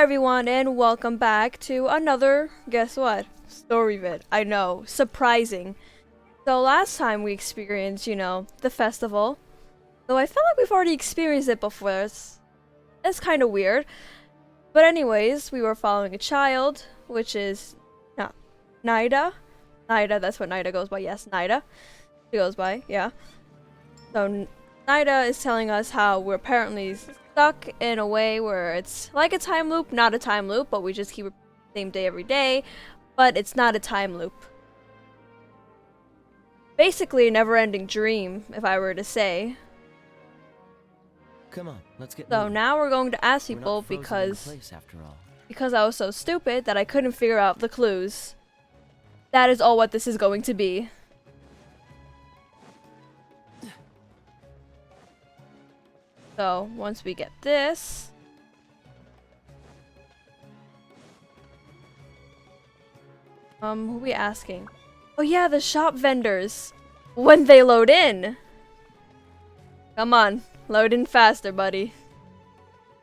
everyone, and welcome back to another, guess what? Story vid. I know, surprising. So last time we experienced, the festival. Though I feel like we've already experienced it before. It's kind of weird. But anyways, we were following a child, which is Nahida. Nahida, that's what Nahida goes by. Yes, Nahida. She goes by, yeah. So Nahida is telling us how we're apparently stuck in a way where it's like a time loop, not a time loop, but we just keep the same day every day, but it's not a time loop. Basically a never-ending dream, if I were to say. Come on, let's get So moving. now we're going to ask We're people not frozen in place after all. because I was so stupid that I couldn't figure out the clues. That is all what this is going to be. So, once we get this... who are we asking? Oh yeah, the shop vendors. When they load in. Come on, load in faster, buddy.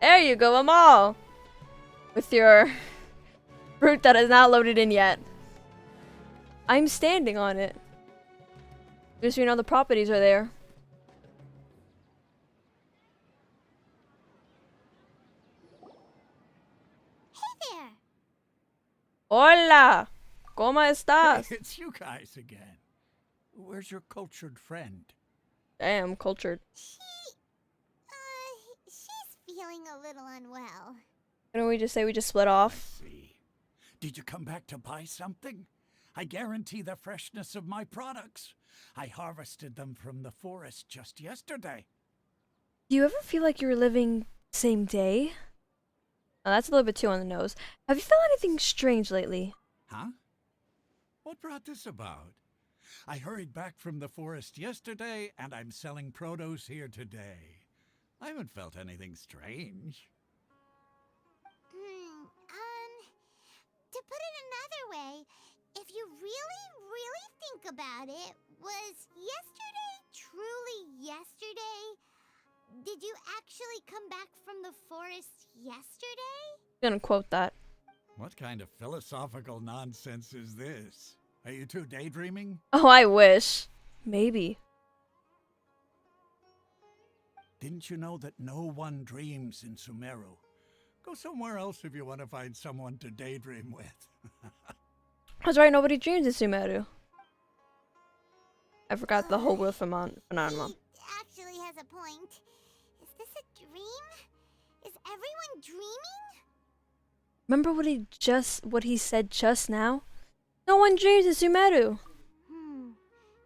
There you go, I'm all. With your fruit that is not loaded in yet. I'm standing on it. Just so you know, the properties are there. There. Hola! ¿Cómo estás? Hey, it's you guys again. Where's your cultured friend? Damn, cultured. She's feeling a little unwell. Couldn't we just say we just split off? See. Did you come back to buy something? I guarantee the freshness of my products. I harvested them from the forest just yesterday. Do you ever feel like you're living same day? Oh, that's a little bit too on the nose. Have you felt anything strange lately? Huh? What brought this about? I hurried back from the forest yesterday, and I'm selling produce here today. I haven't felt anything strange. To put it another way, if you really think about it, was yesterday truly yesterday? Did you actually come back from the forest yesterday? I'm gonna quote that. What kind of philosophical nonsense is this? Are you two daydreaming? Oh, I wish. Maybe. Didn't you know that no one dreams in Sumeru? Go somewhere else if you want to find someone to daydream with. That's right, nobody dreams in Sumeru. I forgot the whole wheel phenomenon. He actually has a point. Is this a dream? Is everyone dreaming? Remember what he said just now? No one dreams in Sumeru.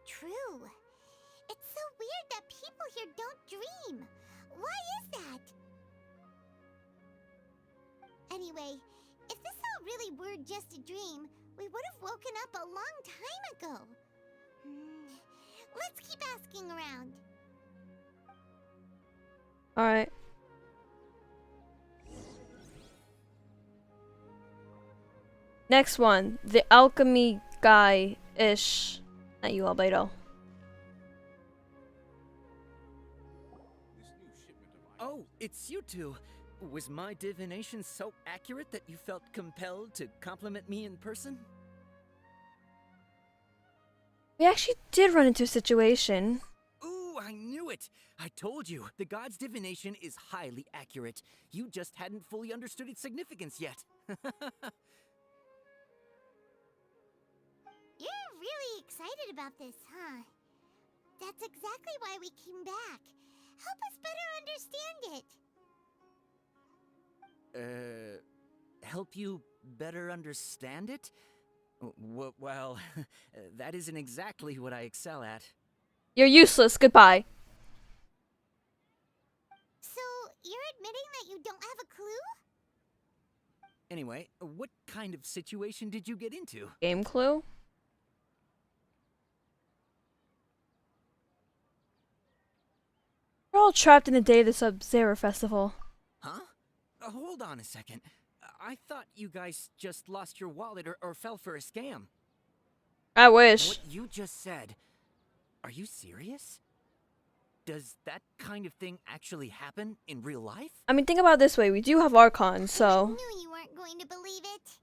True. It's so weird that people here don't dream. Why is that? Anyway, if this all really were just a dream, we would have woken up a long time ago. Let's keep asking around. Alright. Next one. The alchemy guy-ish. Not you, Albedo. Oh, it's you two. Was my divination so accurate that you felt compelled to compliment me in person? We actually did run into a situation. Ooh, I knew it! I told you, the god's divination is highly accurate. You just hadn't fully understood its significance yet. You're really excited about this, huh? That's exactly why we came back. Help us better understand it. Help you better understand it? Well, that isn't exactly what I excel at. You're useless. Goodbye. So, you're admitting that you don't have a clue? Anyway, what kind of situation did you get into? Game clue? We're all trapped in the day of the Sabzeruz festival. Huh? Hold on a second. I thought you guys just lost your wallet or fell for a scam. I wish. What you just said, are you serious? Does that kind of thing actually happen in real life? I mean, think about it this way. We do have Archons, I so... knew you weren't going to believe it.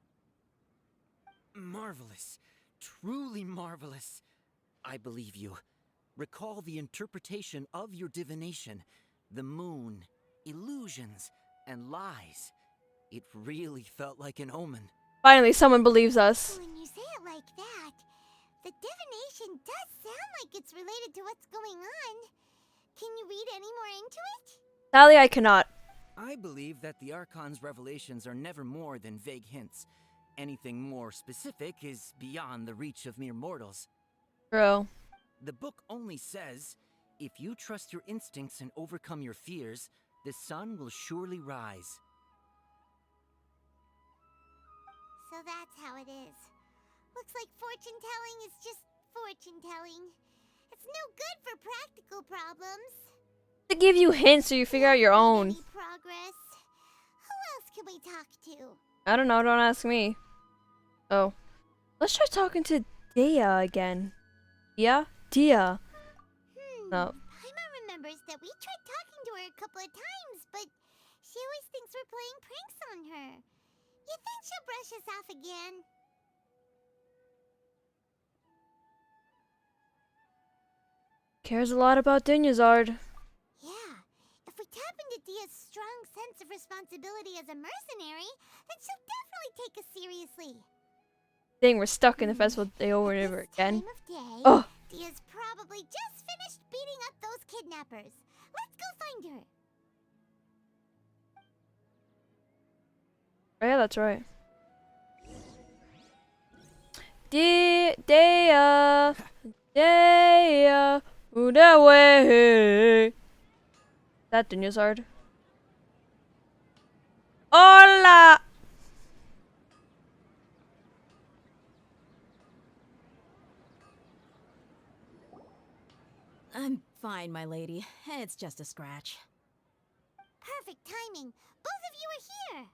Marvelous. Truly marvelous. I believe you. Recall the interpretation of your divination. The moon, illusions, and lies. It really felt like an omen. Finally, someone believes us. When you say it like that, the divination does sound like it's related to what's going on. Can you read any more into it? Sadly, I cannot. I believe that the Archon's revelations are never more than vague hints. Anything more specific is beyond the reach of mere mortals. True. The book only says, if you trust your instincts and overcome your fears, the sun will surely rise. So that's how it is. Looks like fortune-telling is just fortune-telling. It's no good for practical problems. To give you hints so you figure out your own. Any progress? Who else can we talk to? I don't know, don't ask me. Oh. Let's try talking to Kaeya again. Yeah? Dia. No. Paimon remembers that we tried talking to her a couple of times, but she always thinks we're playing pranks on her. You think she'll brush us off again? Cares a lot about Dunyazard. Yeah. If we tap into Dia's strong sense of responsibility as a mercenary, then she'll definitely take us seriously. Dang, we're stuck in the festival day over and At over this again. time of day, Oh. Dia's probably just finished beating up those kidnappers. Let's go find her. Oh, yeah, that's right. Dia, Udawe. That Dunyazard. Hola! I'm fine, my lady. It's just a scratch. Perfect timing. Both of you are here.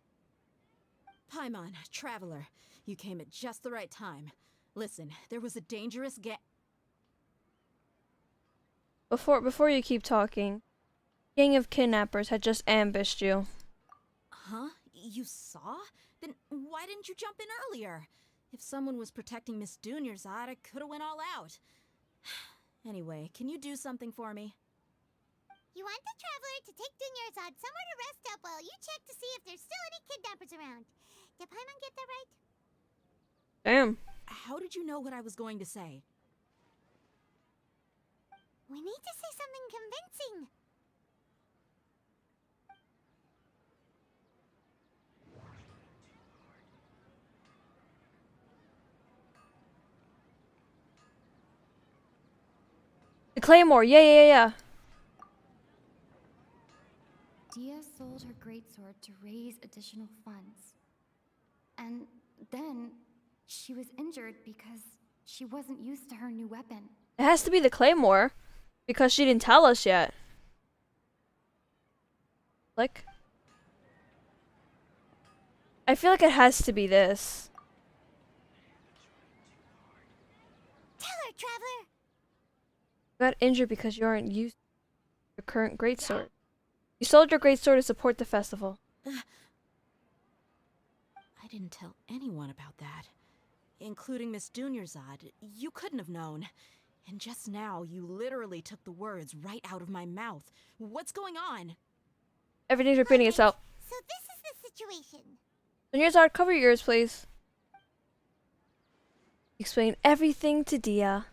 Paimon, traveler, you came at just the right time. Listen, there was a dangerous Before you keep talking, gang of kidnappers had just ambushed you. Huh? You saw? Then why didn't you jump in earlier? If someone was protecting Miss Dunyazad, I could have went all out. Anyway, can you do something for me? You want the traveler to take Dunyazad somewhere to rest up while you check to see if there's still any kidnappers around. Did Paimon get that right? Damn. How did you know what I was going to say? We need to say something convincing. The Claymore, yeah. Dia sold her greatsword to raise additional funds. And then she was injured because she wasn't used to her new weapon. It has to be the Claymore, because she didn't tell us yet. Like, I feel like it has to be this. Tell her, traveler. You got injured because you aren't used to your current greatsword. You sold your greatsword to support the festival. I didn't tell anyone about that. Including Miss Dunyazad. You couldn't have known. And just now, you literally took the words right out of my mouth. What's going on? Everything's repeating itself. So this is the situation. Dunyazad, cover your ears, please. Explain everything to Dia.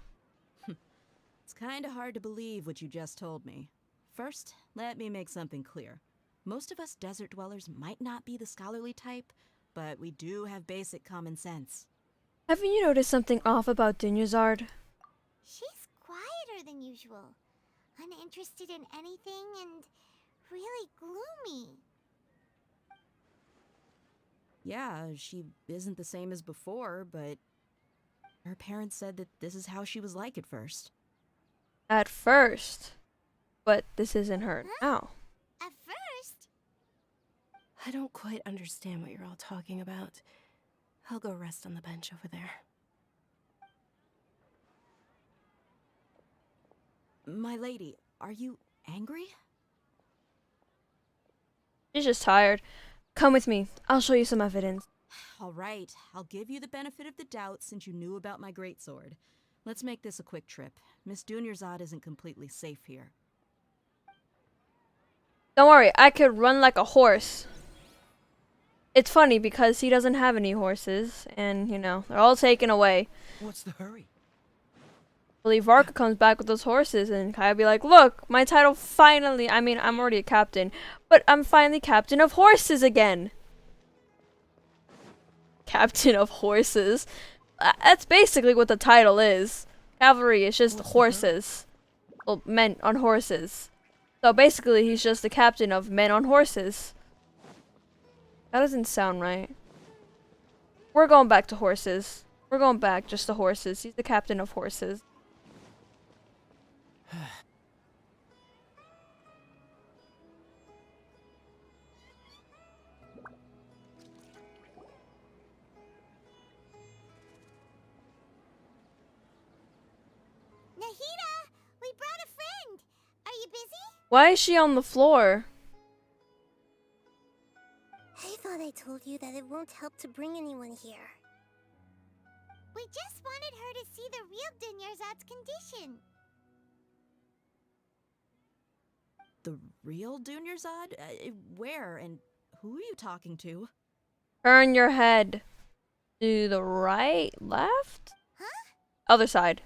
It's kinda hard to believe what you just told me. First, let me make something clear. Most of us desert dwellers might not be the scholarly type, but we do have basic common sense. Haven't you noticed something off about Dunyazad? She's quieter than usual. Uninterested in anything and really gloomy. Yeah, she isn't the same as before, but her parents said that this is how she was like at first. At first. But this isn't her now. At first, I don't quite understand what you're all talking about. I'll go rest on the bench over there. My lady, Are you angry? She's just tired. Come with me. I'll show you some evidence. All right, I'll give you the benefit of the doubt since you knew about my greatsword. Let's make this a quick trip. Miss Dunyarzad isn't completely safe here. Don't worry, I could run like a horse. It's funny because he doesn't have any horses, and you know, they're all taken away. What's the hurry? I believe Varka comes back with those horses, and Kaeya be like, look, my title finally, I mean, I'm already a captain, but I'm finally captain of horses again. Captain of horses. That's basically what the title is. Cavalry is just horses. Well, men on horses. So basically, he's just the captain of men on horses. That doesn't sound right. We're going back to horses. We're going back just to horses. He's the captain of horses. Nahida, we brought a friend. Are you busy? Why is she on the floor? I thought I told you that it won't help to bring anyone here. We just wanted her to see the real Dunyarzad's condition. The real Dunyarzad? Where and who are you talking to? Turn your head. To the right? Left? Huh? Other side.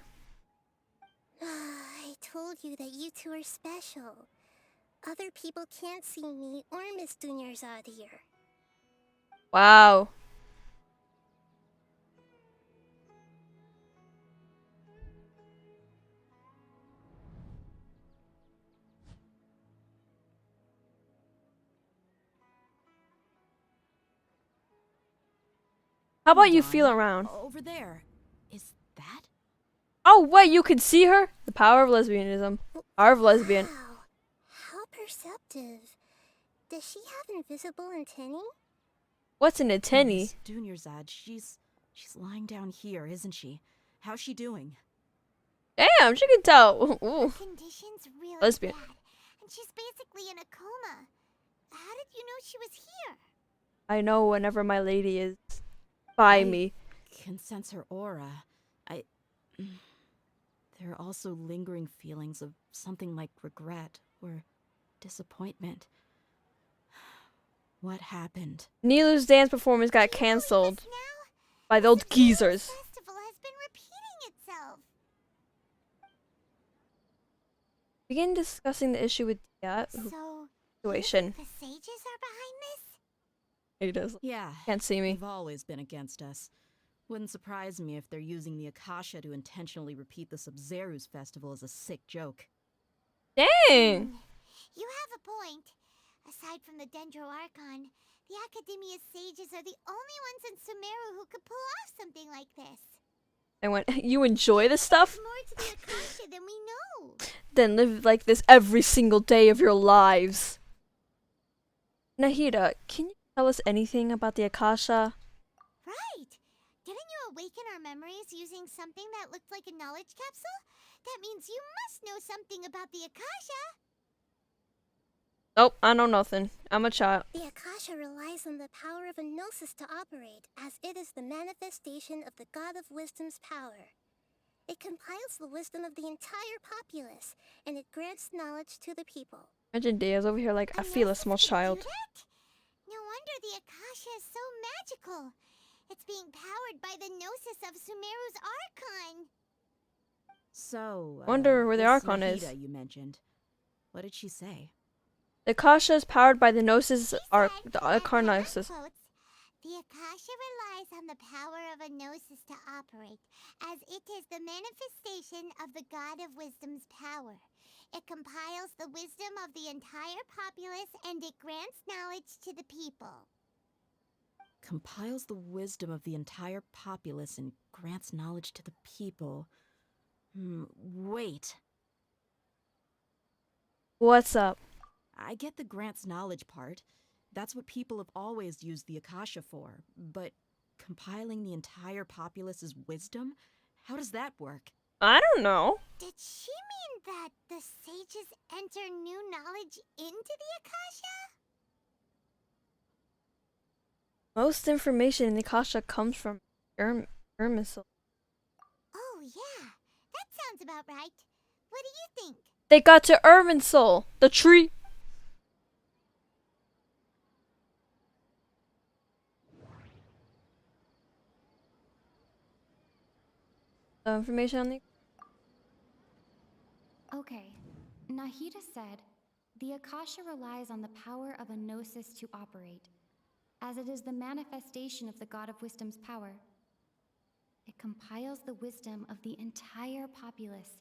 I told you that you two are special. Other people can't see me or Miss Dunyarzad here. Wow. How about you feel around? Over there. Is that? Oh, wait, you can see her? The power of lesbianism. Power of lesbian. Wow, how perceptive. Does she have invisible antennae? What's an antennae? Miss Dunyarzad, she's lying down here, isn't she? How's she doing? Damn, she can tell. Her Ooh. condition's really Lesbian. bad, and she's basically in a coma. How did you know she was here? I know whenever my lady is by I me. can sense her aura. There are also lingering feelings of something like regret or disappointment. What happened? Nilu's dance performance got Do you believe cancelled this now? by The those Sabzeruz geezers. festival has been repeating itself. Begin discussing the issue with that So, situation. the sages are behind this? He does. Yeah, Can't see me. they've always been against us. Wouldn't surprise me if they're using the Akasha to intentionally repeat the Sabzeruz festival as a sick joke. Dang. You have a point. Aside from the Dendro Archon, the Academia's sages are the only ones in Sumeru who could pull off something like this. I went, you enjoy this stuff? There's more to the Akasha than we know. Then live like this every single day of your lives. Nahida, can you tell us anything about the Akasha? Right. Didn't you awaken our memories using something that looked like a knowledge capsule? That means you must know something about the Akasha. Nope, I know nothing. I'm a child. The Akasha relies on the power of a gnosis to operate, as it is the manifestation of the God of Wisdom's power. It compiles the wisdom of the entire populace, and it grants knowledge to the people. Imagine Diaz over here like, I feel a Gnosis small can do child. that? No wonder the Akasha is so magical. It's being powered by the gnosis of Sumeru's Archon. So, Wonder where the this Archon is. Nahida you mentioned. What did she say? The Akasha is powered by the Gnosis, She the said, Archonisis. quotes, the Akasha relies on the power of a gnosis to operate, as it is the manifestation of the God of Wisdom's power. It compiles the wisdom of the entire populace, and it grants knowledge to the people. Compiles the wisdom of the entire populace and grants knowledge to the people. Wait. What's up? I get the grants knowledge part. That's what people have always used the Akasha for. But compiling the entire populace's wisdom? How does that work? I don't know. Did she mean that the sages enter new knowledge into the Akasha? Most information in the Akasha comes from Irmisel. Oh, yeah. That sounds about right. What do you think? They got to Irmisel, the tree. Information on the. Okay, Nahida said, the Akasha relies on the power of a gnosis to operate, as it is the manifestation of the God of Wisdom's power. It compiles the wisdom of the entire populace,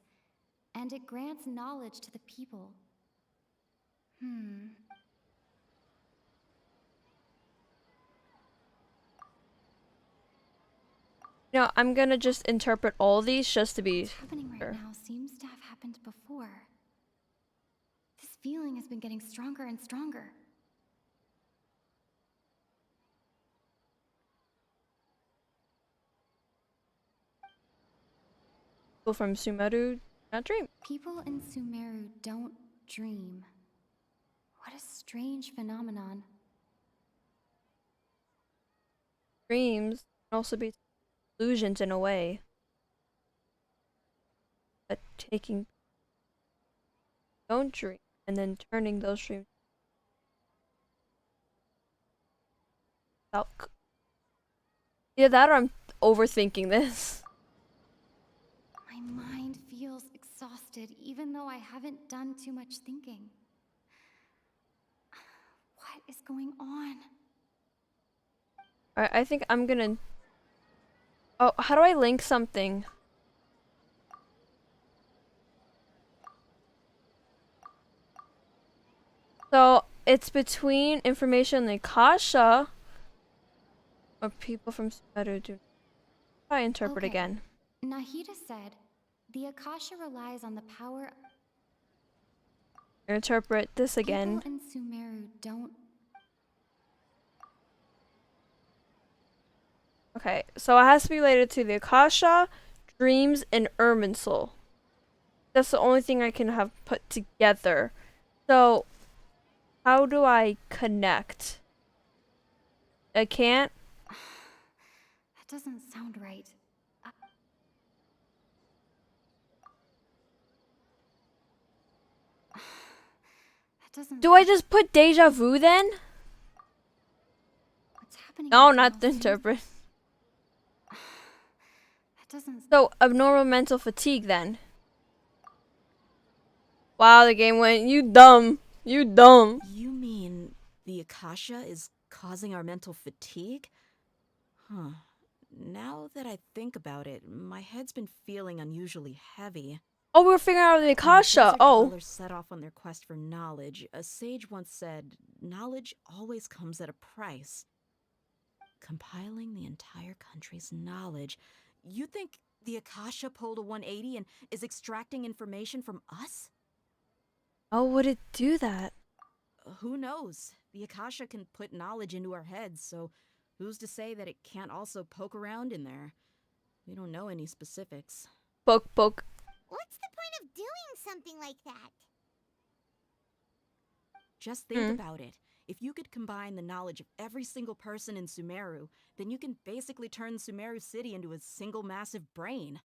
and it grants knowledge to the people. No, I'm gonna just interpret all these just to be What's happening right now seems to have happened before. This feeling has been getting stronger and stronger. People from Sumeru not dream. People in Sumeru don't dream. What a strange phenomenon. Dreams can also be illusions in a way. But taking don't dream and then turning those dreams out. Either that or I'm overthinking this. My mind feels exhausted even though I haven't done too much thinking. What is going on? Alright, I think I'm gonna. Oh, how do I link something? So it's between information in the Akasha or people from Sumeru do. I interpret Okay. again. Nahida said, the Akasha relies on the power. Interpret this again. People in Sumeru don't. Okay, so it has to be related to the Akasha, dreams, and Irminsul. That's the only thing I can have put together. So, how do I connect? I can't? That doesn't sound right. That doesn't. Do I just put deja vu then? What's happening? No, right not now to seems- interpret. That doesn't. So, abnormal mental fatigue then. Wow, the game went, you dumb. You dumb. You mean the Akasha is causing our mental fatigue? Huh. Now that I think about it, my head's been feeling unusually heavy. Oh, we were figuring out the When Akasha. desert Oh. dwellers set off on their quest for knowledge, a sage once said, knowledge always comes at a price. Compiling the entire country's knowledge. You think the Akasha pulled a 180 and is extracting information from us? How would it do that? Who knows? The Akasha can put knowledge into our heads, so who's to say that it can't also poke around in there? We don't know any specifics. Poke, poke. What's the point of doing something like that? Just think about it. If you could combine the knowledge of every single person in Sumeru, then you can basically turn Sumeru City into a single massive brain.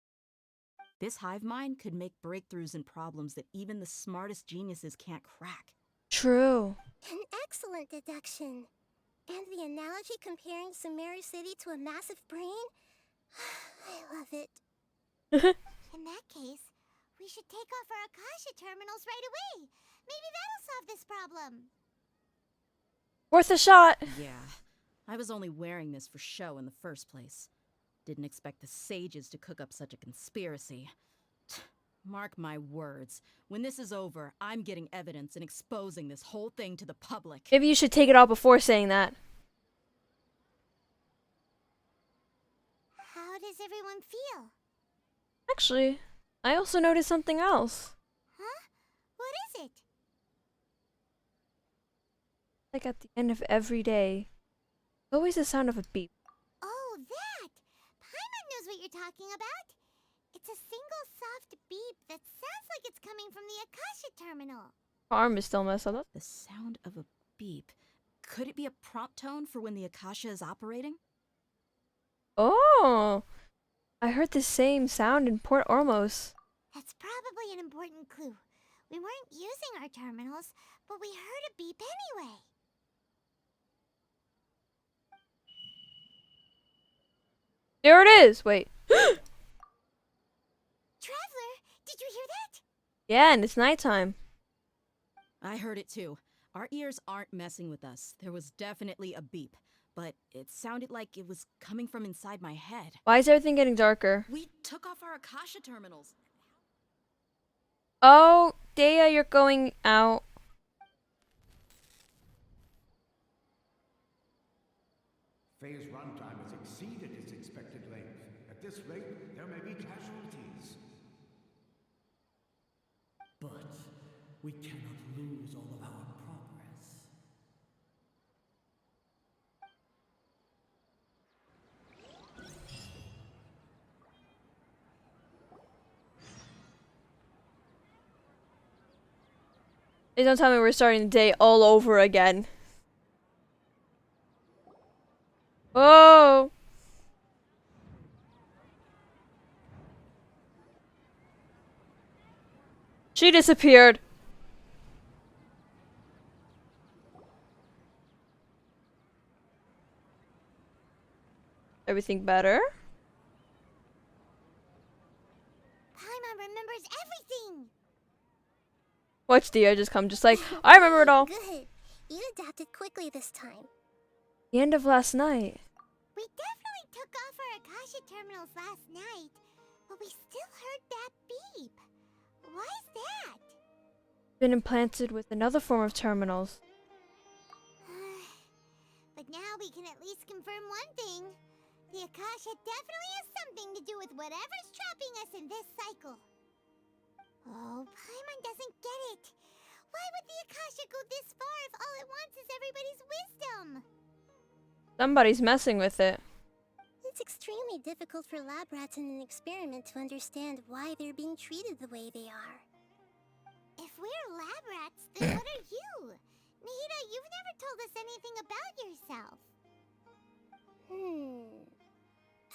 This hive mind could make breakthroughs in problems that even the smartest geniuses can't crack. True. An excellent deduction. And the analogy comparing Sumeru City to a massive brain? I love it. In that case, we should take off our Akasha terminals right away. Maybe that'll solve this problem. Worth a shot. Yeah, I was only wearing this for show in the first place. Didn't expect the sages to cook up such a conspiracy. Mark my words. When this is over, I'm getting evidence and exposing this whole thing to the public. Maybe you should take it out before saying that. How does everyone feel? Actually, I also noticed something else. Huh? What is it? Like at the end of every day, always the sound of a beep. Oh, that! Paimon knows what you're talking about. It's a single soft beep that sounds like it's coming from the Akasha terminal. Arm is still messed up. The sound of a beep. Could it be a prompt tone for when the Akasha is operating? Oh, I heard the same sound in Port Ormos. That's probably an important clue. We weren't using our terminals, but we heard a beep anyway. There it is. Wait. Traveler, did you hear that? Yeah, and it's nighttime. I heard it too. Our ears aren't messing with us. There was definitely a beep, but it sounded like it was coming from inside my head. Why is everything getting darker? We took off our Akasha terminals. Oh, Kaeya, you're going out. Faye's runtime has exceeded its expected length. At this rate, there may be casualties. But we cannot lose all of our progress. Please don't tell me we're starting the day all over again. Oh! She disappeared. Everything better? Paimon remembers everything! Watch Dia just come just like, I remember it all. Good. You adapted quickly this time. The end of last night. We definitely took off our Akasha terminals last night, but we still heard that beep. Why is that? Been implanted with another form of terminals. But now we can at least confirm one thing. The Akasha definitely has something to do with whatever's trapping us in this cycle. Oh, Paimon doesn't get it. Why would the Akasha go this far if all it wants is everybody's wisdom? Somebody's messing with it. It's extremely difficult for lab rats in an experiment to understand why they're being treated the way they are. If we're lab rats, then what are you? Nahida, you've never told us anything about yourself.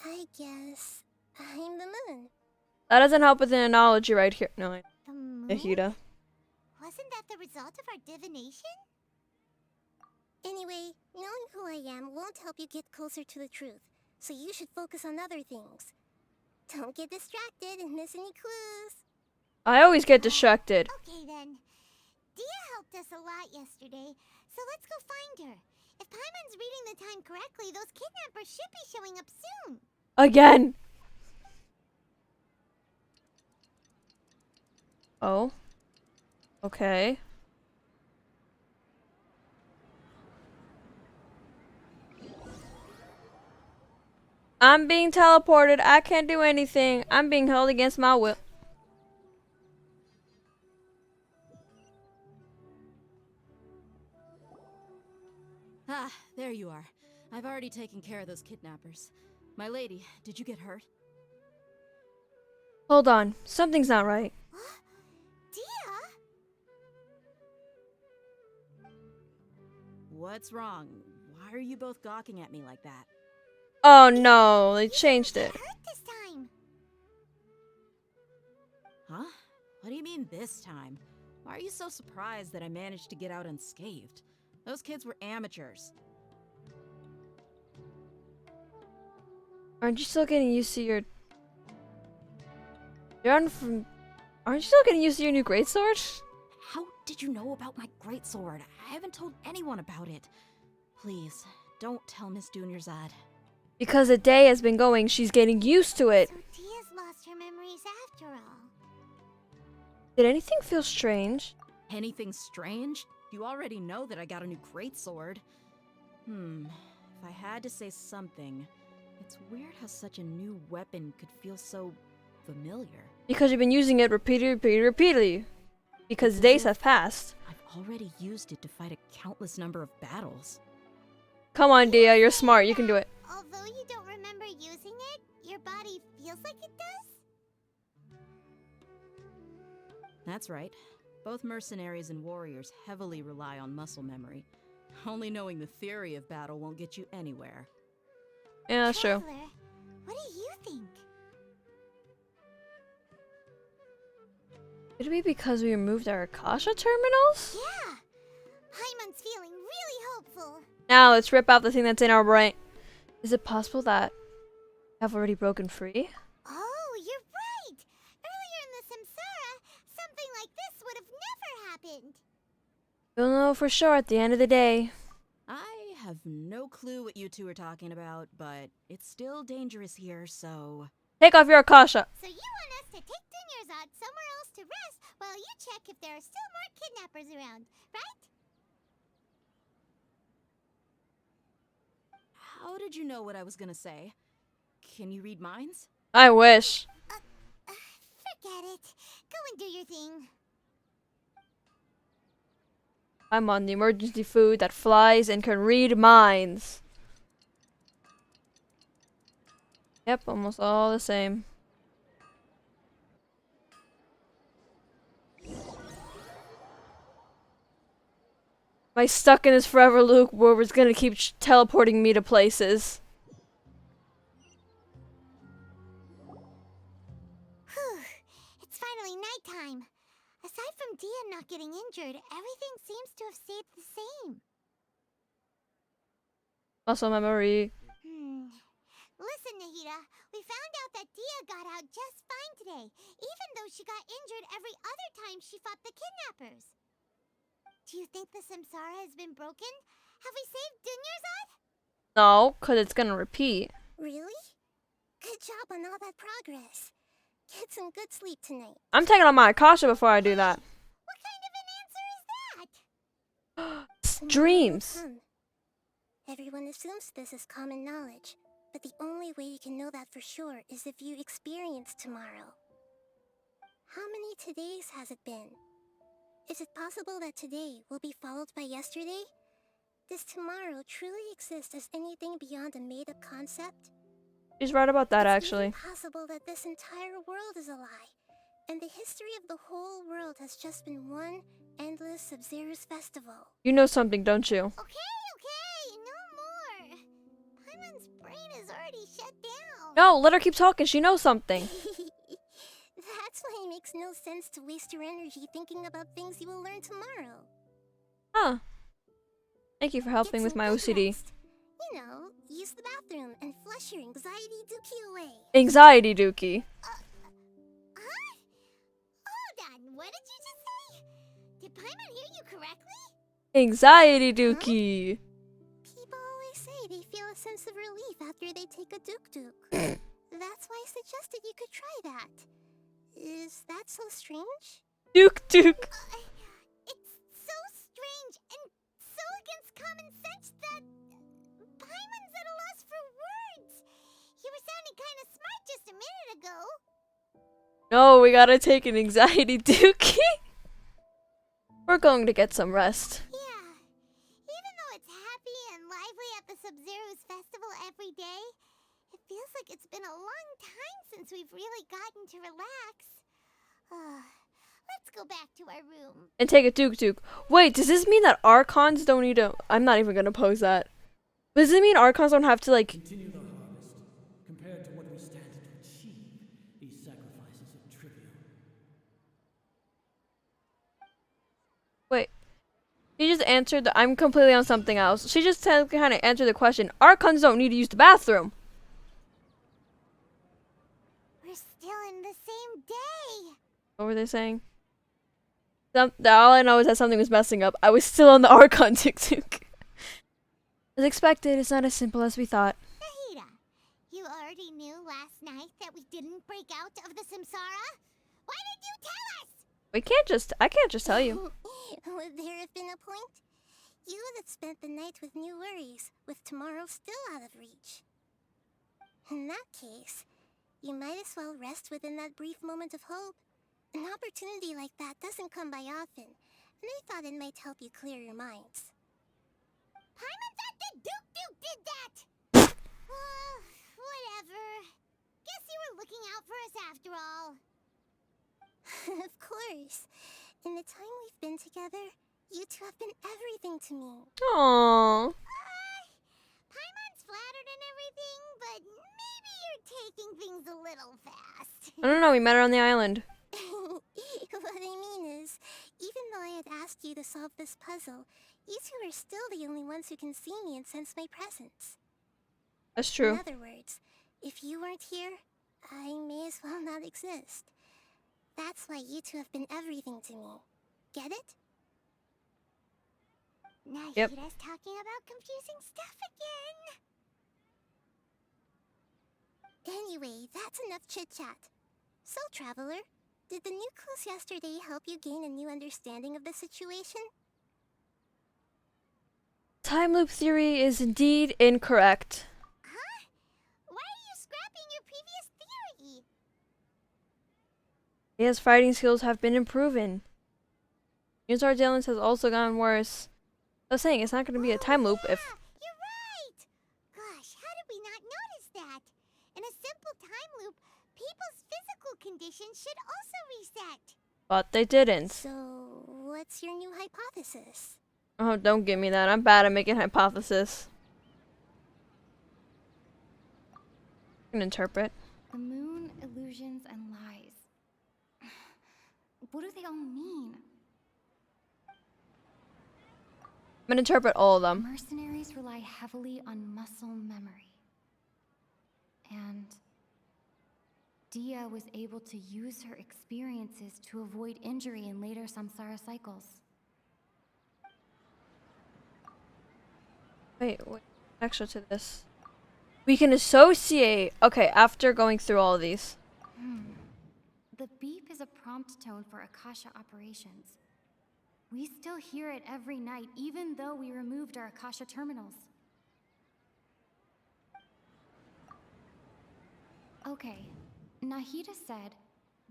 I guess I'm the moon. That doesn't help with the analogy right here. No, The moon? Nahida. Wasn't that the result of our divination? Anyway, knowing who I am won't help you get closer to the truth, so you should focus on other things. Don't get distracted and miss any clues. I always get distracted. Okay then. Dia helped us a lot yesterday, so let's go find her. If Paimon's reading the time correctly, those kidnappers should be showing up soon. Again. Oh. Okay. I'm being teleported. I can't do anything. I'm being held against my will. Ah, there you are. I've already taken care of those kidnappers. My lady, did you get hurt? Hold on. Something's not right. Dia? What's wrong? Why are you both gawking at me like that? Oh no, they changed it. Hurt this time. Huh? What do you mean this time? Why are you so surprised that I managed to get out unscathed? Those kids were amateurs. Aren't you still getting used to your... Aren't you still getting used to your new greatsword? How did you know about my greatsword? I haven't told anyone about it. Please, don't tell Miss Dunyarzad. Because the day has been going, she's getting used to it. So Dia's lost her memories after all. Did anything feel strange? Anything strange? You already know that I got a new greatsword. If I had to say something, it's weird how such a new weapon could feel so familiar. Because you've been using it repeatedly. Because days have passed. I've already used it to fight a countless number of battles. Come on, Dia, you're smart. You can do it. Although you don't remember using it, your body feels like it does? That's right. Both mercenaries and warriors heavily rely on muscle memory. Only knowing the theory of battle won't get you anywhere. Yeah, that's true. Traveler, what do you think? Could it be because we removed our Akasha terminals? Yeah, Paimon's feeling really hopeful. Now let's rip out the thing that's in our brain. Is it possible that I've already broken free? Oh, you're right. Earlier in the Samsara, something like this would have never happened. We'll know for sure at the end of the day. I have no clue what you two are talking about, but it's still dangerous here, so... Take off your Akasha. So you want us to take Dunyarzad somewhere else to rest while you check if there are still more kidnappers around, right? How did you know what I was gonna say? Can you read minds? I wish. Forget it. Go and do your thing. I'm on the emergency food that flies and can read minds. Yep, almost all the same. Am I stuck in this forever loop where it's gonna keep teleporting me to places? Whew. It's finally nighttime. Aside from Dia not getting injured, everything seems to have stayed the same. Muscle memory. Listen, Nahida, we found out that Dia got out just fine today, even though she got injured every other time she fought the kidnappers. Do you think the Samsara has been broken? Have we saved Dunyarzad? No, because it's gonna repeat. Really? Good job on all that progress. Get some good sleep tonight. I'm taking on my Akasha before I do that. What kind of an answer is that? It's dreams. Everyone assumes this is common knowledge, but the only way you can know that for sure is if you experience tomorrow. How many todays has it been? Is it possible that today will be followed by yesterday? Does tomorrow truly exist as anything beyond a made-up concept? She's right about that, It's actually. even possible that this entire world is a lie, and the history of the whole world has just been one endless Sabzeruz festival. You know something, don't you? Okay, no more. Paimon's brain is already shut down. No, let her keep talking. She knows something. That's why it makes no sense to waste your energy thinking about things you will learn tomorrow. Huh. Thank you for helping Get with some my good OCD. rest. You know, use the bathroom and flush your anxiety dookie away. Anxiety dookie. Huh? Hold on, what did you just say? Did Paimon hear you correctly? Anxiety dookie. People always say they feel a sense of relief after they take a duk-duk. That's why I suggested you could try that. Is that so strange? Duke Duke. It's so strange and so against common sense that Paimon's at a loss for words. You were sounding kind of smart just a minute ago. No, we gotta take an anxiety dookie. We're going to get some rest. Yeah. Even though it's happy and lively at the Sabzeruz festival every day, it feels like it's been a long time since we've really gotten to relax. Let's go back to our room. And take a Duke Duke. Wait, does this mean that Archons don't need to... I'm not even gonna pose that. Does it mean Archons don't have to, like... Continue the harvest. Compared to what we stand to achieve, these sacrifices are trivial. Wait. She just answered the... I'm completely on something else. She just kind of answered the question. Archons don't need to use the bathroom. We're still in the same day. What were they saying? All I know is that something was messing up. I was still on the Archon Duke Duke. As expected, it's not as simple as we thought. Nahida, you already knew last night that we didn't break out of the Samsara? Why did you tell us? I can't just tell you. Would there have been a point? You would have spent the night with new worries, with tomorrow still out of reach. In that case, you might as well rest within that brief moment of hope. An opportunity like that doesn't come by often, and I thought it might help you clear your minds. Paimon thought that Duke did that! Whatever. Guess you were looking out for us after all. Of course. In the time we've been together, you two have been everything to me. Aww. Paimon's flattered and everything, but maybe you're taking things a little fast. I don't know, we met her on the island. What I mean is, even though I had asked you to solve this puzzle, you two are still the only ones who can see me and sense my presence. That's true. In other words, if you weren't here, I may as well not exist. That's why you two have been everything to me. Get it? Yep. Nahida's talking about confusing stuff again. Anyway, that's enough chit-chat. So, Traveler, did the new clues yesterday help you gain a new understanding of the situation? Time loop theory is indeed incorrect. Huh? Why are you scrapping your previous theory? His fighting skills have been improving. Unisar Dylan's has also gotten worse. I was saying, it's not going to be a time loop if... You're right! Gosh, how did we not notice that? In a simple time loop, people's physical conditions should also reset. But they didn't. So, what's your new hypothesis? Oh, don't give me that. I'm bad at making hypotheses. I can interpret. The moon, illusions, and lies. What do they all mean? I'm gonna interpret all of them. Mercenaries rely heavily on muscle memory. And Dia was able to use her experiences to avoid injury in later samsara cycles. Wait, what extra to this? We can associate. Okay, after going through all of these. The beep is a prompt tone for Akasha operations. We still hear it every night, even though we removed our Akasha terminals. Okay, Nahida said,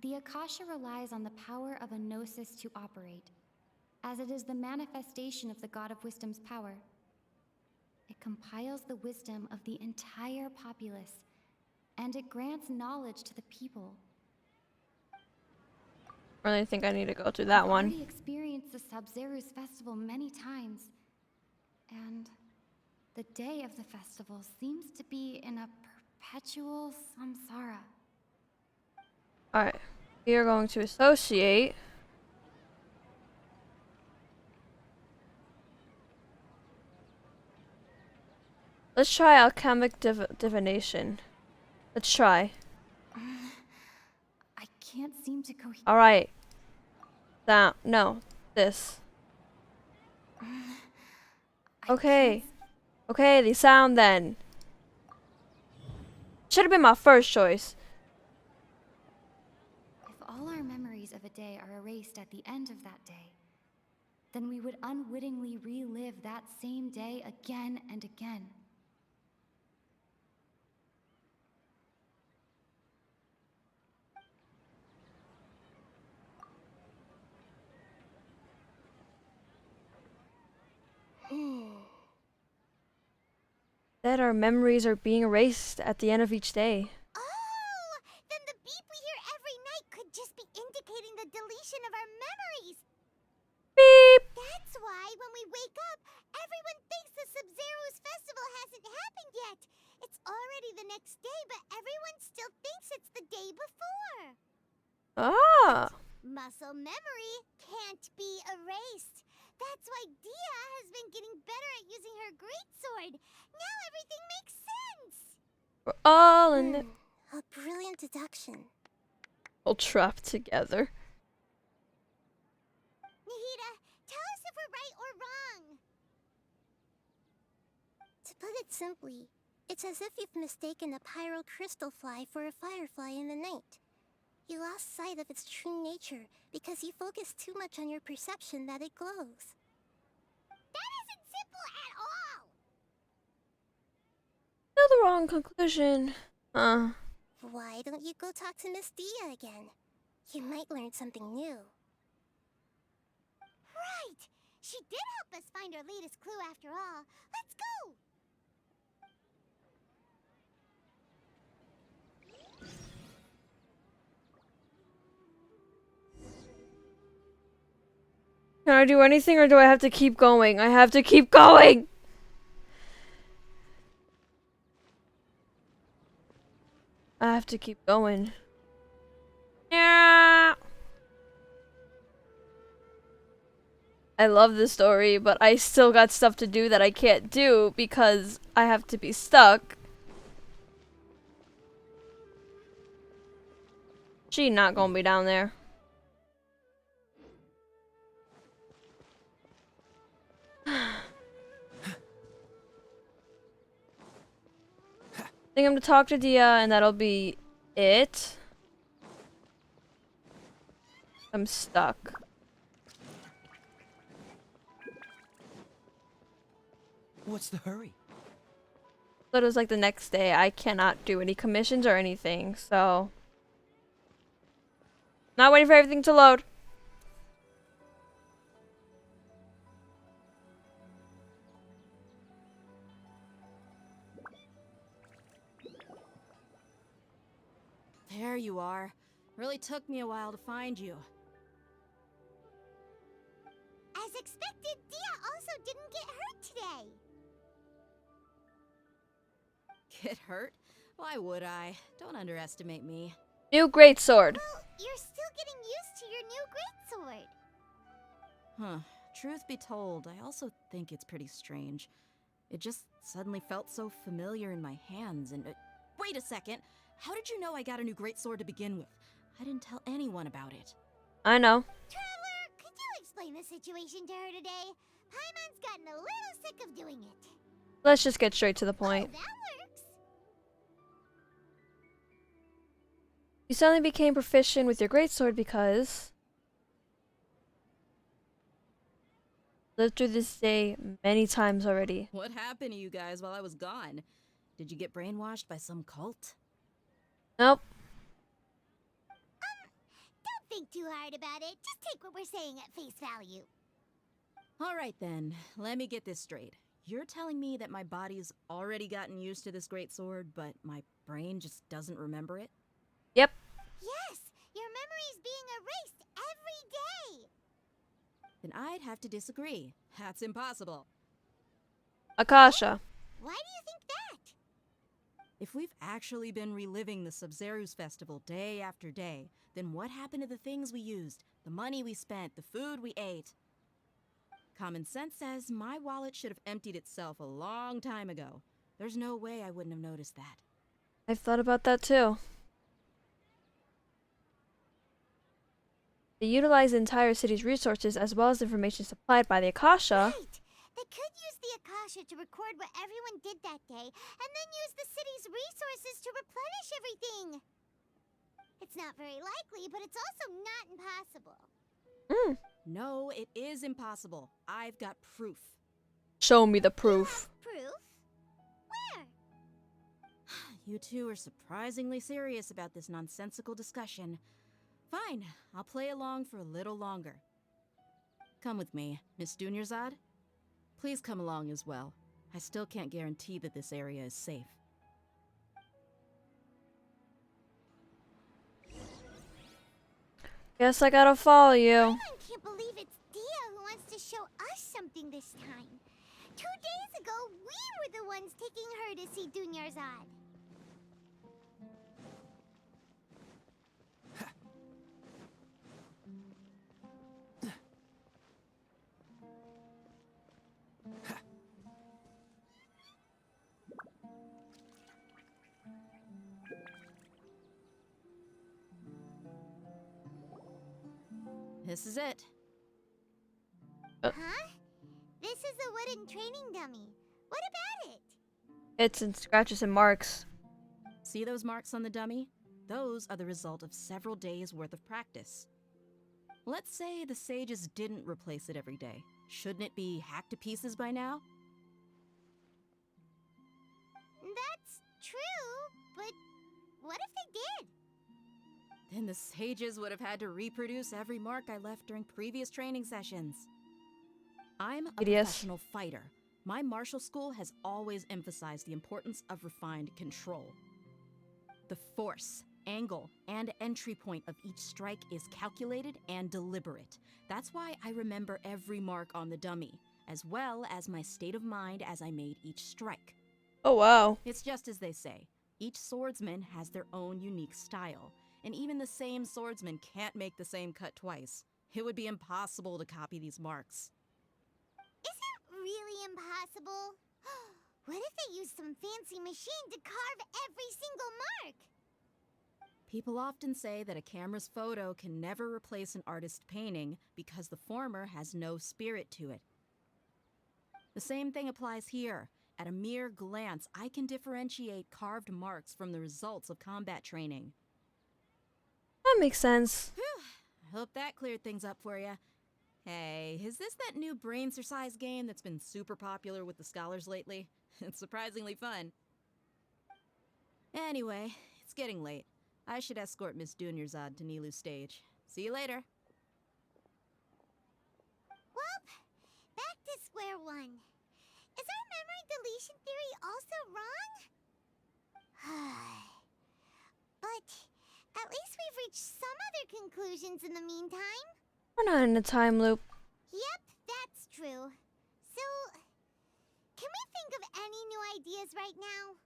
the Akasha relies on the power of a gnosis to operate, as it is the manifestation of the God of Wisdom's power. It compiles the wisdom of the entire populace, and it grants knowledge to the people. I really think I need to go through that I've one. already experienced the Sabzeruz festival many times, and the day of the festival seems to be in a perpetual samsara. Alright, we are going to associate. Let's try alchemic divination. Let's try. I can't seem to cohere. Alright. That, no, this. Okay. Okay, the sound then. Should have been my first choice. If all our memories of a day are erased at the end of that day, then we would unwittingly relive that same day again and again. That our memories are being erased at the end of each day. Oh! Then the beep we hear every night could just be indicating the deletion of our memories. Beep! That's why when we wake up, everyone thinks the Sabzeruz festival hasn't happened yet. It's already the next day, but everyone still thinks it's the day before. Ah! Muscle memory can't be erased. That's why Dia has been getting better at using her greatsword. Now everything makes sense. We're all in it. A brilliant deduction. All trapped together. Nahida, tell us if we're right or wrong. To put it simply, it's as if you've mistaken a pyro crystal fly for a firefly in the night. You lost sight of its true nature because you focused too much on your perception that it glows. That isn't simple at all. Still the wrong conclusion. Why don't you go talk to Miss Dia again? You might learn something new. Right! She did help us find our latest clue after all. Let's go! Can I do anything or do I have to keep going? I have to keep going! I have to keep going. Yeah. I love this story, but I still got stuff to do that I can't do because I have to be stuck. She not gonna be down there. I think I'm gonna talk to Dia and that'll be it. I'm stuck. What's the hurry? But it was like the next day. I cannot do any commissions or anything, so. Not waiting for everything to load. There you are. Really took me a while to find you. As expected, Dia also didn't get hurt today. Get hurt? Why would I? Don't underestimate me. New greatsword. Well, you're still getting used to your new greatsword. Huh. Truth be told, I also think it's pretty strange. It just suddenly felt so familiar in my hands and... wait a second! How did you know I got a new greatsword to begin with? I didn't tell anyone about it. I know. Traveler, could you explain the situation to her today? Paimon's gotten a little sick of doing it. Let's just get straight to the point. Oh, that works. You suddenly became proficient with your greatsword because... lived through this day many times already. What happened to you guys while I was gone? Did you get brainwashed by some cult? Nope. Don't think too hard about it. Just take what we're saying at face value. Alright then, let me get this straight. You're telling me that my body's already gotten used to this greatsword, but my brain just doesn't remember it? Yep. Yes, your memory's being erased every day. Then I'd have to disagree. That's impossible. Akasha. Why do you think that? If we've actually been reliving the Sabzeruz festival day after day, then what happened to the things we used, the money we spent, the food we ate? Common sense says my wallet should have emptied itself a long time ago. There's no way I wouldn't have noticed that. I've thought about that too. They utilize the entire city's resources as well as information supplied by the Akasha. Right. They could use the Akasha to record what everyone did that day, and then use the city's resources to replenish everything. It's not very likely, but it's also not impossible. No, it is impossible. I've got proof. Show me the proof. Proof? Where? You two are surprisingly serious about this nonsensical discussion. Fine, I'll play along for a little longer. Come with me, Miss Dunyarzad. Please come along as well. I still can't guarantee that this area is safe. Guess I gotta follow you. I can't believe it's Dia who wants to show us something this time. 2 days ago, we were the ones taking her to see Dunyarzad. This is it. Huh? This is a wooden training dummy. What about it? It's in scratches and marks. See those marks on the dummy? Those are the result of several days' worth of practice. Let's say the sages didn't replace it every day. Shouldn't it be hacked to pieces by now? That's true, but what if they did? Then the sages would have had to reproduce every mark I left during previous training sessions. I'm a professional fighter. My martial school has always emphasized the importance of refined control. The Force. angle and entry point of each strike is calculated and deliberate. That's why I remember every mark on the dummy, as well as my state of mind as I made each strike. Oh, wow. It's just as they say. Each swordsman has their own unique style, and even the same swordsman can't make the same cut twice. It would be impossible to copy these marks. Is it really impossible? What if they use some fancy machine to carve every single mark? People often say that a camera's photo can never replace an artist's painting because the former has no spirit to it. The same thing applies here. At a mere glance, I can differentiate carved marks from the results of combat training. That makes sense. I hope that cleared things up for you. Hey, is this that new brain exercise game that's been super popular with the scholars lately? It's surprisingly fun. Anyway, it's getting late. I should escort Miss Dunyarzad to Nilu's stage. See you later. Well, back to square one. Is our memory deletion theory also wrong? But at least we've reached some other conclusions in the meantime. We're not in a time loop. Yep, that's true. So, can we think of any new ideas right now?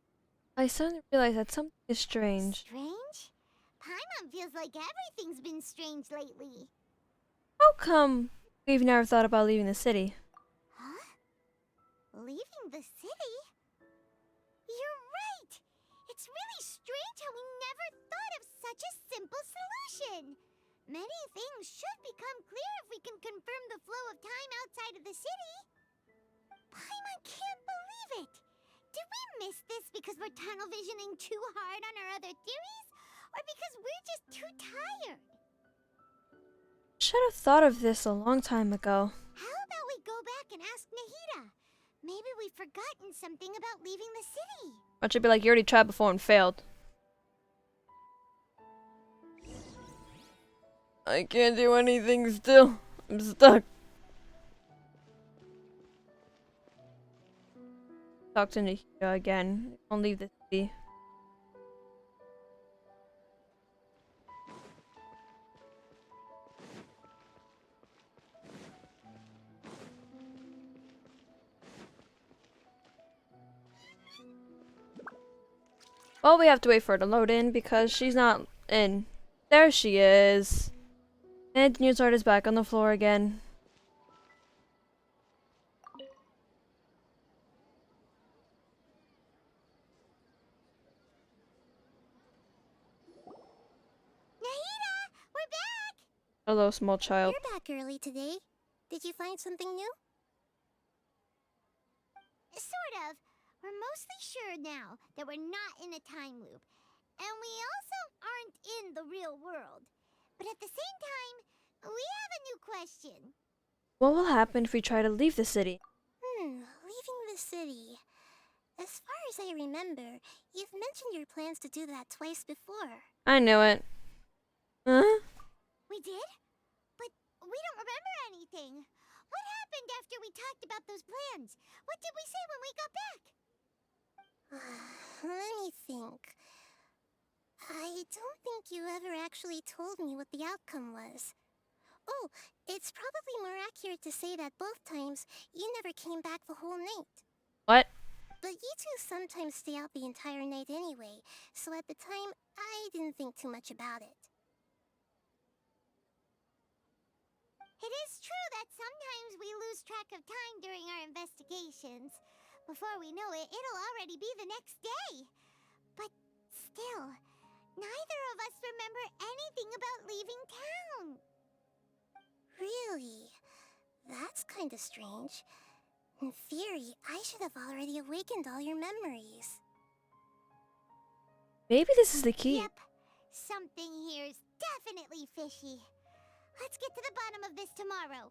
I suddenly realized that something is strange. Strange? Paimon feels like everything's been strange lately. How come we've never thought about leaving the city? Huh? Leaving the city? You're right! It's really strange how we never thought of such a simple solution. Many things should become clear if we can confirm the flow of time outside of the city. Paimon can't believe it! Did we miss this because we're tunnel visioning too hard on our other theories? Or because we're just too tired? Should have thought of this a long time ago. How about we go back and ask Nahida? Maybe we've forgotten something about leaving the city. Or should be like, you already tried before and failed. I can't do anything still. I'm stuck. Talk to Nahida again. Don't leave the city. Well, we have to wait for her to load in because she's not in. There she is. And Newsart is back on the floor again. Nahida, we're back! Hello, small child. You're back early today. Did you find something new? Sort of. We're mostly sure now that we're not in a time loop. And we also aren't in the real world. But at the same time, we have a new question. What will happen if we try to leave the city? Leaving the city. As far as I remember, you've mentioned your plans to do that twice before. I knew it. Huh? We did? But we don't remember anything. What happened after we talked about those plans? What did we say when we got back? Let me think. I don't think you ever actually told me what the outcome was. Oh, it's probably more accurate to say that both times you never came back the whole night. What? But you two sometimes stay out the entire night anyway, so at the time, I didn't think too much about it. It is true that sometimes we lose track of time during our investigations. Before we know it, it'll already be the next day. But still, neither of us remember anything about leaving town. Really? That's kinda strange. In theory, I should have already awakened all your memories. Maybe this is the key. Yep, something here's definitely fishy. Let's get to the bottom of this tomorrow.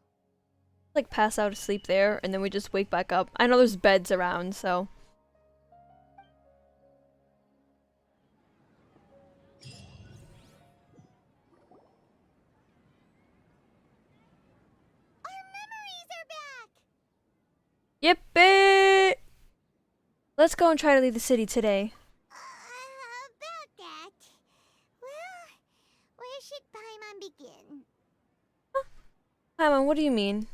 Like pass out asleep there and then we just wake back up. I know there's beds around, so. Our memories are back! Yippee! Let's go and try to leave the city today. About that, Paimon, what do you mean?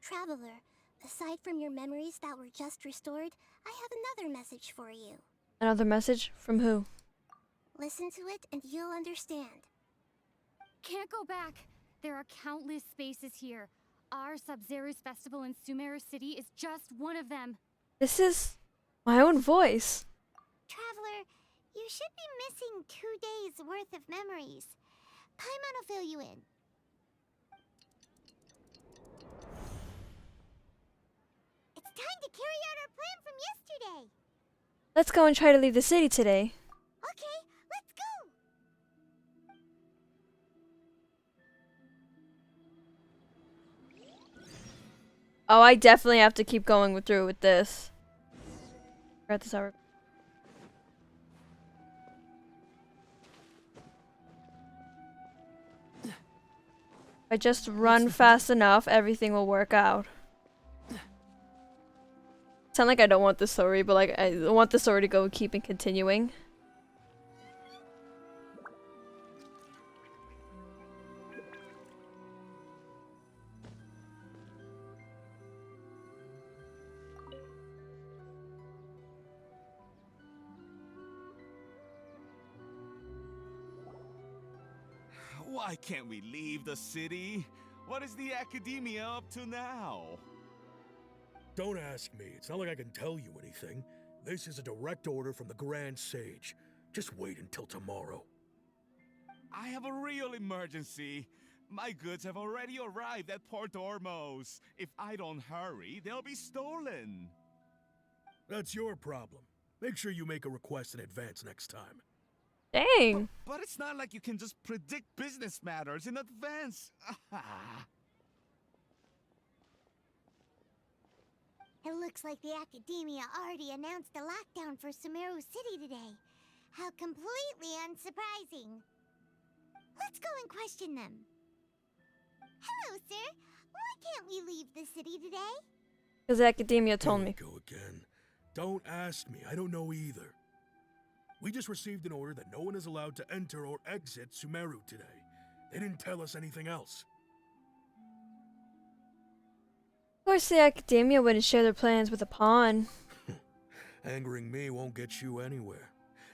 Traveler, aside from your memories that were just restored, I have another message for you. Another message? From who? Listen to it and you'll understand. Can't go back. There are countless spaces here. Our Sabzeruz festival in Sumeru City is just one of them. This is my own voice. Traveler, you should be missing 2 days worth of memories. Paimon will fill you in. It's time to carry out our plan from yesterday. Let's go and try to leave the city today. Okay, let's go. Oh, I definitely have to keep going through with this. We're at this hour. If I just run fast enough, everything will work out. Sound like I don't want the story, but like I want the story to go keep and continuing. Why can't we leave the city? What is the academia up to now? Don't ask me. It's not like I can tell you anything. This is a direct order from the Grand Sage. Just wait until tomorrow. I have a real emergency. My goods have already arrived at Port Ormos. If I don't hurry, they'll be stolen. That's your problem. Make sure you make a request in advance next time. Dang. But it's not like you can just predict business matters in advance. It looks like the Academia already announced a lockdown for Sumeru City today. How completely unsurprising. Let's go and question them. Hello, sir. Why can't we leave the city today? Because the academia told me. Go again. Don't ask me. I don't know either. We just received an order that no one is allowed to enter or exit Sumeru today. They didn't tell us anything else. Of course, the academia wouldn't share their plans with a pawn. Angering me won't get you anywhere.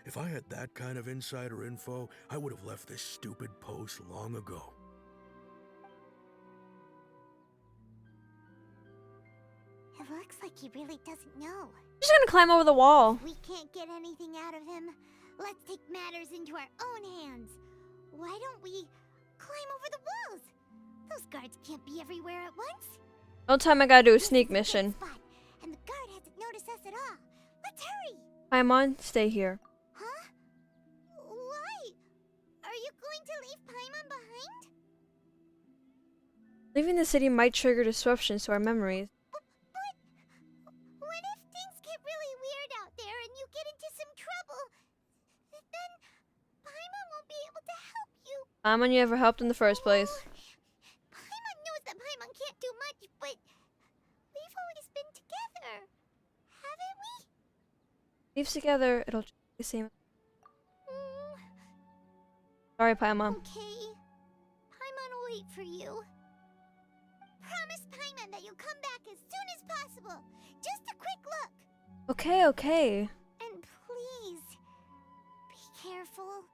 If I had that kind of insider info, I would have left this stupid post long ago. It looks like he really doesn't know. She's gonna climb over the wall. If we can't get anything out of him, let's take matters into our own hands. Why don't we climb over the walls? Those guards can't be everywhere at once. No time I gotta do a This sneak is a good mission. spot, and the guard hasn't noticed us at all. Let's hurry. Paimon, stay here. Huh? Why? Are you going to leave Paimon behind? Leaving the city might trigger disruptions to our memories. But what if things get really weird out there and you get into some trouble? Then Paimon won't be able to help you. Paimon, you ever helped in the first place? Paimon knows that Paimon can't do much, but we've always been together, haven't we? Leave together, it'll be the same. Mm, Sorry, Paimon. okay. Paimon will wait for you. Promise Paimon that you'll come back as soon as possible. Just a quick look. Okay, okay. And please, be careful.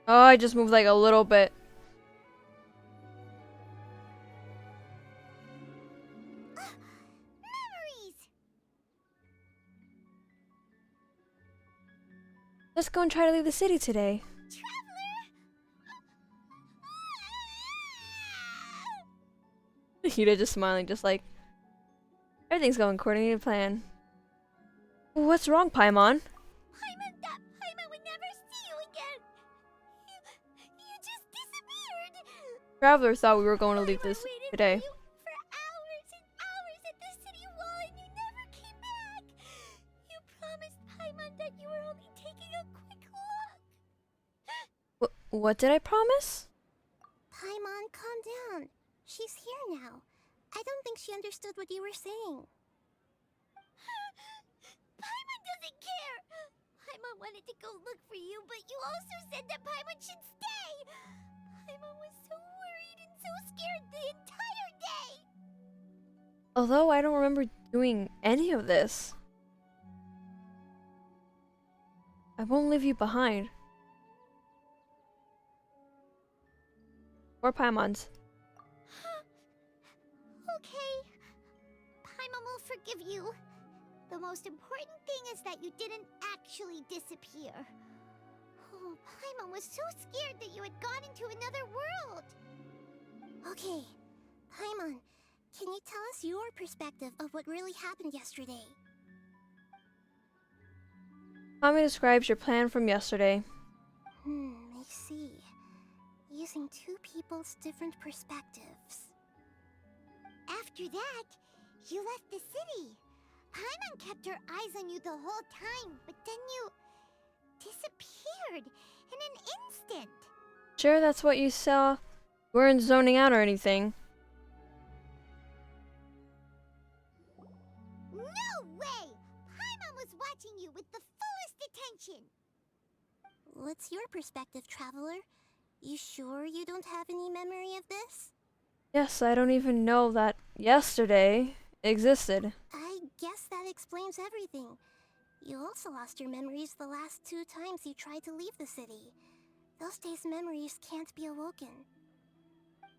Oh, I just moved like a little bit. Memories! Let's go and try to leave the city today. Traveler! Nahida just smiling, just like everything's going according to plan. What's wrong, Paimon? That Paimon would never see you again! You just disappeared! Traveler thought we were going to leave Paimon this waited today. for you for hours and hours at the city wall and you never came back! You promised Paimon that you were only taking a quick look! What did I promise? Paimon, calm down. She's here now. I don't think she understood what you were saying. doesn't care! Paimon wanted to go look for you, but you also said that Paimon should stay! Paimon was so worried and so scared the entire day! Although I don't remember doing any of this. I won't leave you behind. Or Paimon's. Okay. Paimon will forgive you. The most important thing is that you didn't actually disappear. Oh, Paimon was so scared that you had gone into another world. Okay, Paimon, can you tell us your perspective of what really happened yesterday? Kami describes your plan from yesterday. I see. Using two people's different perspectives. After that, you left the city. Paimon kept her eyes on you the whole time, but then you disappeared in an instant. Sure, that's what you saw? You weren't zoning out or anything. No way! Paimon was watching you with the fullest attention. What's your perspective, Traveler? You sure you don't have any memory of this? Yes, I don't even know that yesterday existed. I guess that explains everything. You also lost your memories the last 2 times you tried to leave the city. Those days' memories can't be awoken.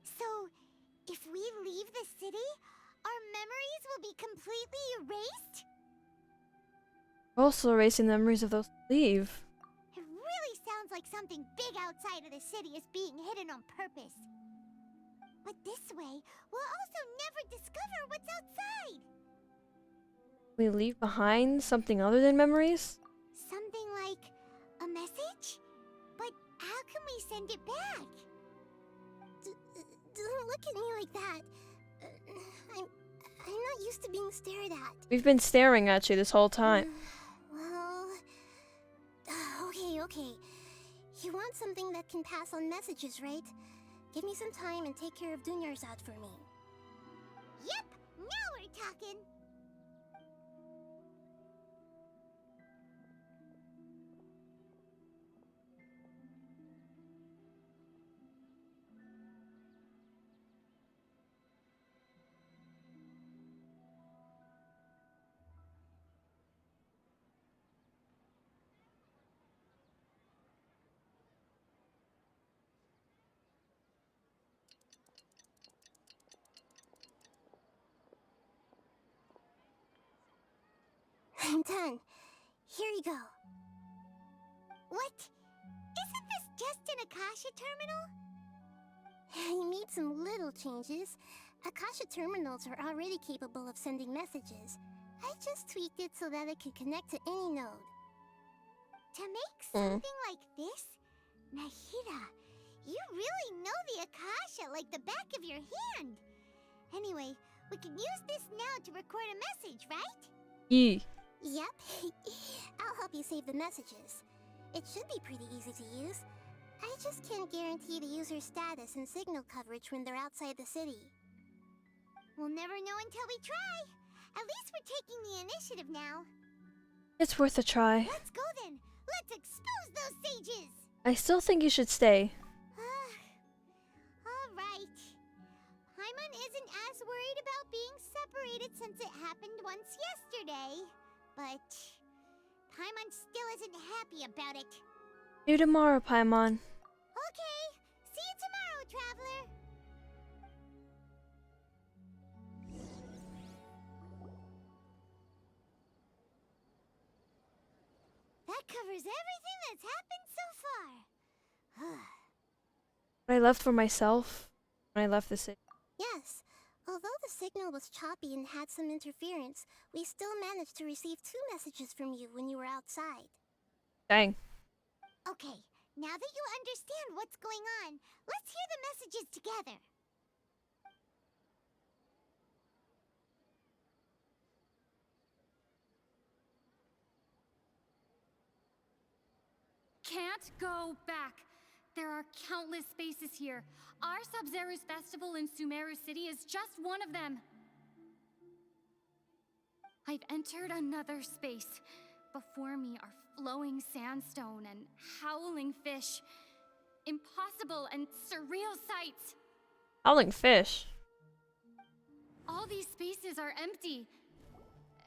So, if we leave the city, our memories will be completely erased? Also erasing the memories of those who leave. It really sounds like something big outside of the city is being hidden on purpose. But this way, we'll also never discover what's outside. We leave behind something other than memories? Something like a message? But how can we send it back? Don't look at me like that. I'm not used to being stared at. We've been staring at you this whole time. Well, okay. You want something that can pass on messages, right? Give me some time and take care of Dunyarzad for me. Yep, now we're talking. I'm done. Here you go. What? Isn't this just an Akasha terminal? You made some little changes. Akasha terminals are already capable of sending messages. I just tweaked it so that it could connect to any node. To make something like this? Nahida, you really know the Akasha like the back of your hand. Anyway, we can use this now to record a message, right? Yee. Yep. I'll help you save the messages. It should be pretty easy to use. I just can't guarantee the user's status and signal coverage when they're outside the city. We'll never know until we try. At least we're taking the initiative now. It's worth a try. Let's go then. Let's expose those sages. I still think you should stay. Alright. Paimon isn't as worried about being separated since it happened once yesterday. But Paimon still isn't happy about it. See you tomorrow, Paimon. Okay. See you tomorrow, Traveler. That covers everything that's happened so far. What I left for myself when I left the city. Yes. Although the signal was choppy and had some interference, we still managed to receive 2 messages from you when you were outside. Dang. Okay, now that you understand what's going on, let's hear the messages together. Can't go back. There are countless spaces here. Our Sabzeruz festival in Sumeru City is just one of them. I've entered another space, before me are flowing sandstone and howling fish. Impossible and surreal sights. Howling fish. All these spaces are empty,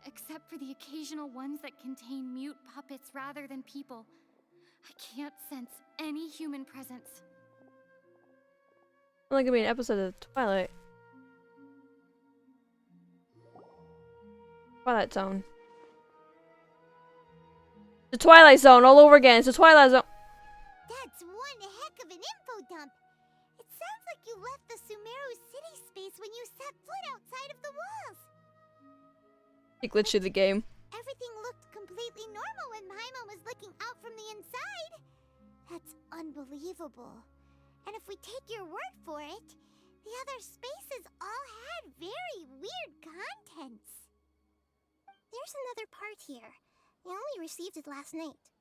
except for the occasional ones that contain mute puppets rather than people. I can't sense any human presence. Only gonna be an episode of Twilight. Twilight Zone. The Twilight Zone all over again. It's the Twilight Zone. That's one heck of an info dump. It sounds like you left the Sumeru city space when you set foot outside of the walls. He glitched through the game. Everything looked completely normal when Paimon was looking out from the inside. That's unbelievable. And if we take your word for it, the other spaces all had very weird contents. There's another part here. I only received it last night.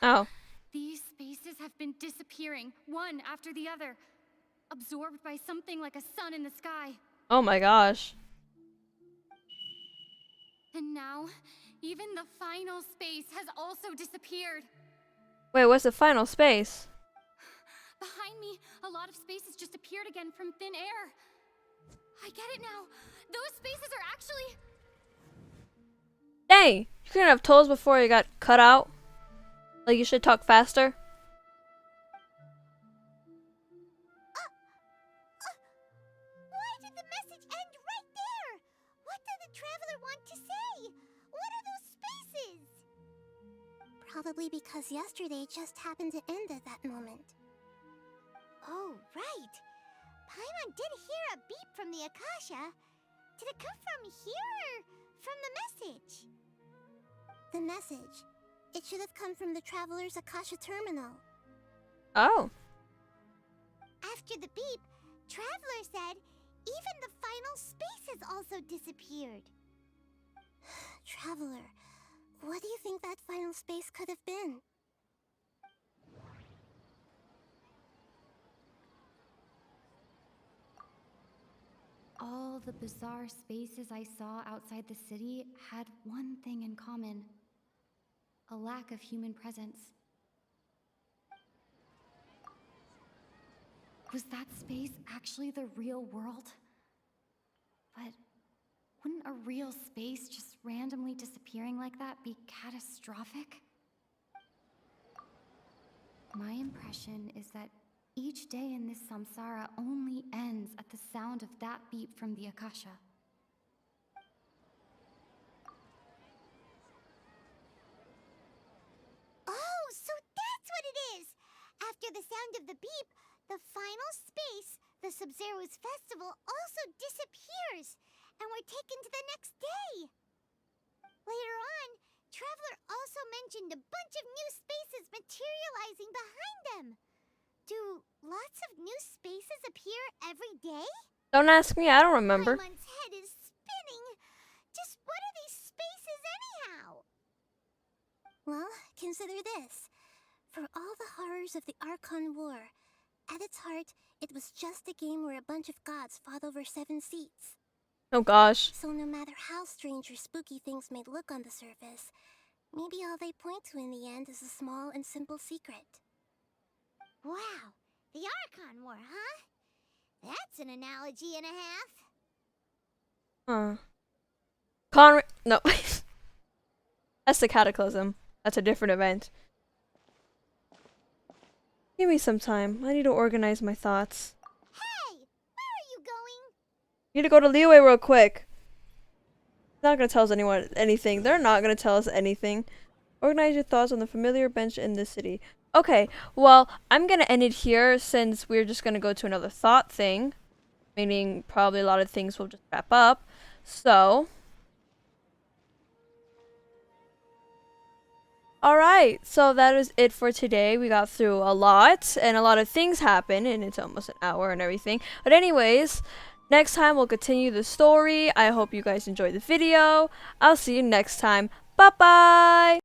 Oh. These spaces have been disappearing, one after the other, absorbed by something like a sun in the sky. Oh my gosh. And now, even the final space has also disappeared. Wait, what's the final space? Behind me, a lot of spaces just appeared again from thin air. I get it now. Those spaces are actually... Dang! You couldn't have told us before you got cut out? Like you should talk faster? Why did the message end right there? What did the traveler want to say? What are those spaces? Probably because yesterday just happened to end at that moment. Oh, right. Paimon did hear a beep from the Akasha. Did it come from here or from the message? The message. It should have come from the Traveler's Akasha terminal. Oh. After the beep, Traveler said even the final spaces also disappeared. Traveler, what do you think that final space could have been? All the bizarre spaces I saw outside the city had one thing in common. A lack of human presence. Was that space actually the real world? But wouldn't a real space just randomly disappearing like that be catastrophic? My impression is that each day in this samsara only ends at the sound of that beep from the Akasha. Oh, so that's what it is! After the sound of the beep, the final space, the Sabzeruz festival, also disappears, and we're taken to the next day. Later on, Traveler also mentioned a bunch of new spaces materializing behind them. Do lots of new spaces appear every day? Don't ask me, I don't remember. Paimon's head is spinning. Just what are these spaces anyhow? Well, consider this. For all the horrors of the Archon War, at its heart, it was just a game where a bunch of gods fought over 7 seats. Oh gosh. So no matter how strange or spooky things may look on the surface, maybe all they point to in the end is a small and simple secret. Wow, the Archon War, huh? That's an analogy and a half. No. That's the Cataclysm. That's a different event. Give me some time. I need to organize my thoughts. Hey, where are you going? Need to go to Leeway real quick. It's not gonna tell us anything. They're not gonna tell us anything. Organize your thoughts on the familiar bench in the city. Okay, well, I'm gonna end it here since we're just gonna go to another thought thing. Meaning probably a lot of things will just wrap up. So alright, so that is it for today. We got through a lot, and a lot of things happened, and it's almost an hour and everything. But anyways, next time we'll continue the story. I hope you guys enjoyed the video. I'll see you next time. Bye-bye!